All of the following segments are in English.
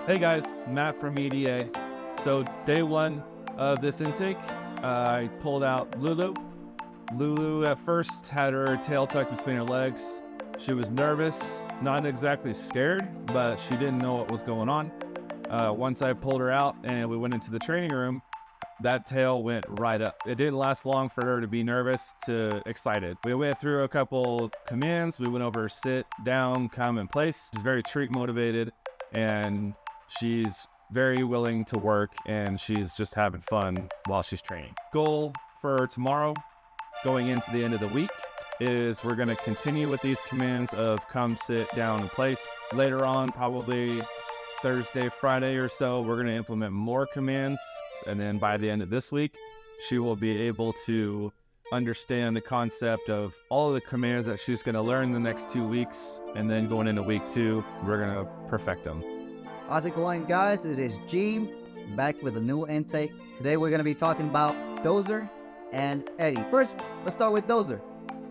Hey guys, Matt from EDA. So day one of this intake, I pulled out Lulu. Lulu at first had her tail tucked between her legs. She was nervous, not exactly scared, but she didn't know what was going on. Once I pulled her out and we went into the training room, that tail went right up. It didn't last long for her to be nervous to excited. We went through a couple commands. We went over sit, down, come, and place. She's very treat motivated, and she's very willing to work, and she's just having fun while she's training. Goal for tomorrow, going into the end of the week, is we're gonna continue with these commands of come, sit, down, and place. Later on, probably Thursday, Friday or so, we're gonna implement more commands. And then by the end of this week, she will be able to understand the concept of all of the commands that she's gonna learn in the next 2 weeks. And then going into week 2, we're gonna perfect them. How's it going, guys? It is G, back with a new intake. Today we're going to be talking about Dozer and Eddie. First, let's start with Dozer.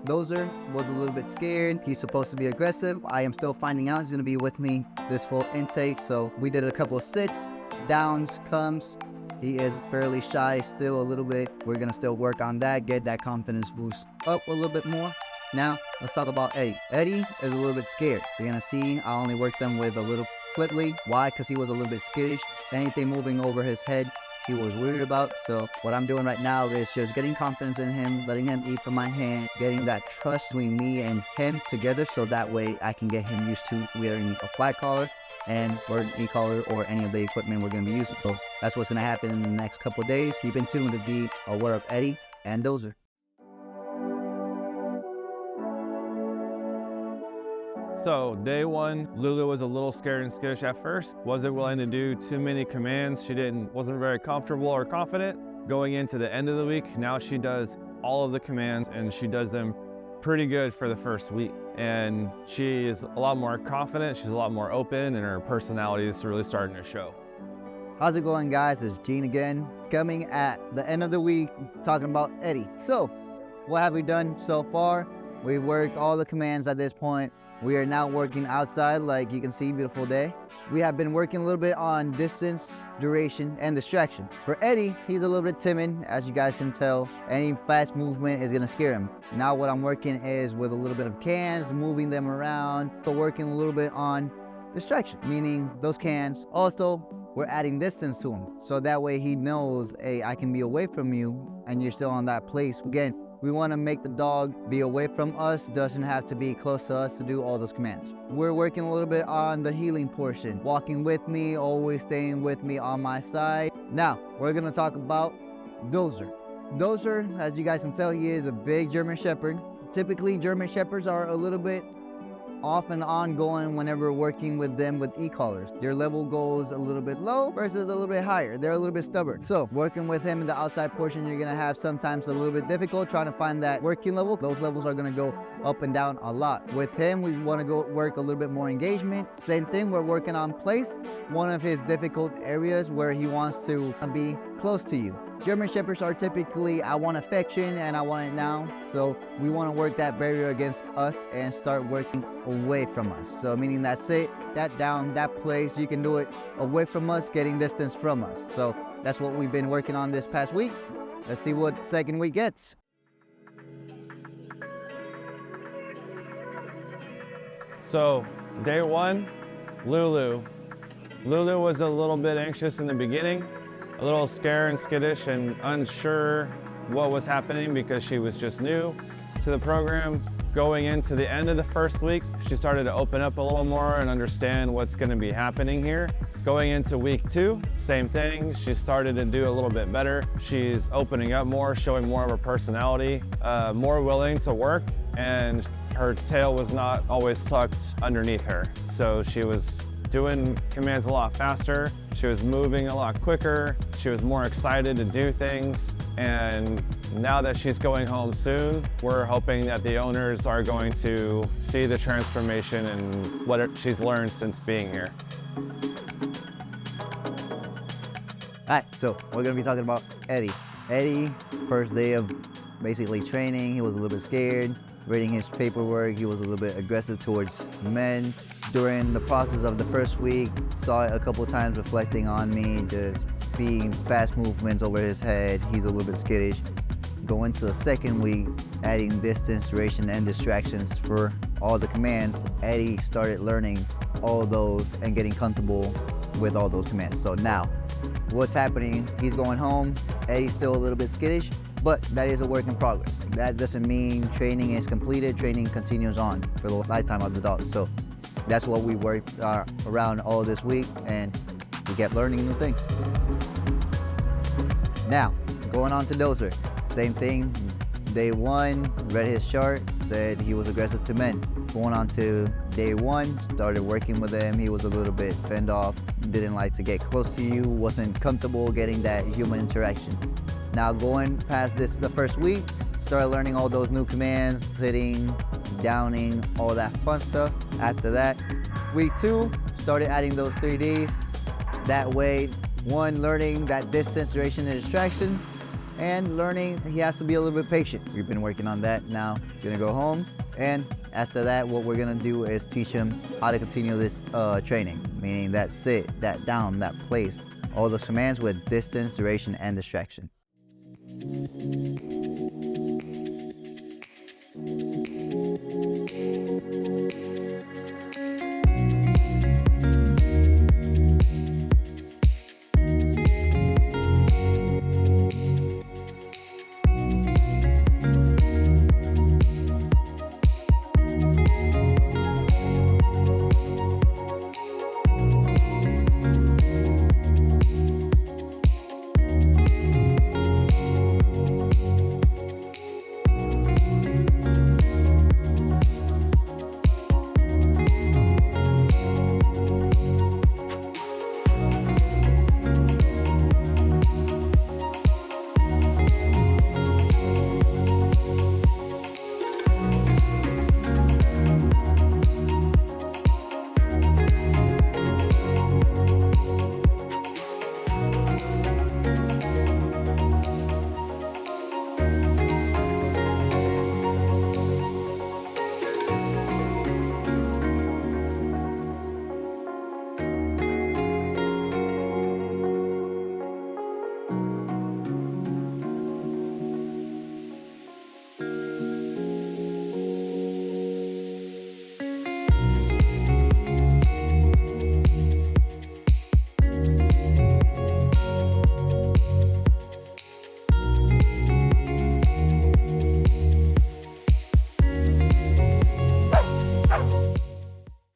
Dozer was a little bit scared. He's supposed to be aggressive. I am still finding out. He's going to be with me this full intake. So we did a couple of sits, downs, comes. He is fairly shy still a little bit. We're going to still work on that, get that confidence boost up a little bit more. Now, let's talk about Eddie. Eddie is a little bit scared. You're going to see I only worked them with a little flipply. Why? Because he was a little bit skittish. Anything moving over his head, he was worried about. So what I'm doing right now is just getting confidence in him, letting him eat from my hand, getting that trust between me and him together, so that way I can get him used to wearing a flat collar and or an e-collar or any of the equipment we're going to be using. So that's what's going to happen in the next couple of days. Keep in tune to be aware of Eddie and Dozer. So day one, Lulu was a little scared and skittish at first. Wasn't willing to do too many commands. She wasn't very comfortable or confident. Going into the end of the week, now she does all of the commands, and she does them pretty good for the first week. And she is a lot more confident. She's a lot more open, and her personality is really starting to show. How's it going, guys? It's Gene again, coming at the end of the week, talking about Eddie. So what have we done so far? We worked all the commands at this point. We are now working outside, like you can see, beautiful day. We have been working a little bit on distance, duration, and distraction. For Eddie, he's a little bit timid, as you guys can tell. Any fast movement is gonna scare him. Now what I'm working is with a little bit of cans, moving them around. So working a little bit on distraction, meaning those cans. Also, we're adding distance to him. So that way he knows, hey, I can be away from you and you're still on that place. Again, we want to make the dog be away from us, doesn't have to be close to us to do all those commands. We're working a little bit on the healing portion. Walking with me, always staying with me on my side. Now, we're going to talk about Dozer. Dozer, as you guys can tell, he is a big German Shepherd. Typically, German Shepherds are a little bit off and on going whenever working with them with e-collars. Their level goes a little bit low versus a little bit higher. They're a little bit stubborn. So working with him in the outside portion, you're gonna have sometimes a little bit difficult trying to find that working level. Those levels are gonna go up and down a lot. With him, we wanna go work a little bit more engagement. Same thing, we're working on place. One of his difficult areas where he wants to be close to you. German Shepherds are typically, I want affection and I want it now. So we want to work that barrier against us and start working away from us. So meaning that sit, that down, that place, you can do it away from us, getting distance from us. So that's what we've been working on this past week. Let's see what second week gets. So day one, Lulu. Lulu was a little bit anxious in the beginning, a little scared and skittish and unsure what was happening because she was just new to the program. Going into the end of the first week, she started to open up a little more and understand what's going to be happening here. Going into week 2, same thing. She started to do a little bit better. She's opening up more, showing more of her personality, more willing to work, and her tail was not always tucked underneath her. So she was doing commands a lot faster. She was moving a lot quicker. She was more excited to do things. And now that she's going home soon, we're hoping that the owners are going to see the transformation and what she's learned since being here. All right, so we're gonna be talking about Eddie. Eddie, first day of basically training, he was a little bit scared. Reading his paperwork, he was a little bit aggressive towards men. during the process of the first week, saw it a couple times reflecting on me, just being fast movements over his head. He's a little bit skittish. Going to the second week, adding distance, duration, and distractions for all the commands, Eddie started learning all those and getting comfortable with all those commands. So now, what's happening, he's going home, Eddie's still a little bit skittish, but that is a work in progress. That doesn't mean training is completed, training continues on for the lifetime of the dog. So that's what we worked around all this week, and we kept learning new things. Now, going on to Dozer, same thing. Day 1, read his chart, said he was aggressive to men. Going on to day 1, started working with him. He was a little bit fend off, didn't like to get close to you, wasn't comfortable getting that human interaction. Now going past this, the first week, started learning all those new commands, sitting, downing, all that fun stuff. After that, week 2, started adding those 3Ds. That way, 1, learning that distance, duration, and distraction, and learning he has to be a little bit patient. We've been working on that. Now, gonna go home, and after that, what we're gonna do is teach him how to continue this training, meaning that sit, that down, that place, all those commands with distance, duration, and distraction.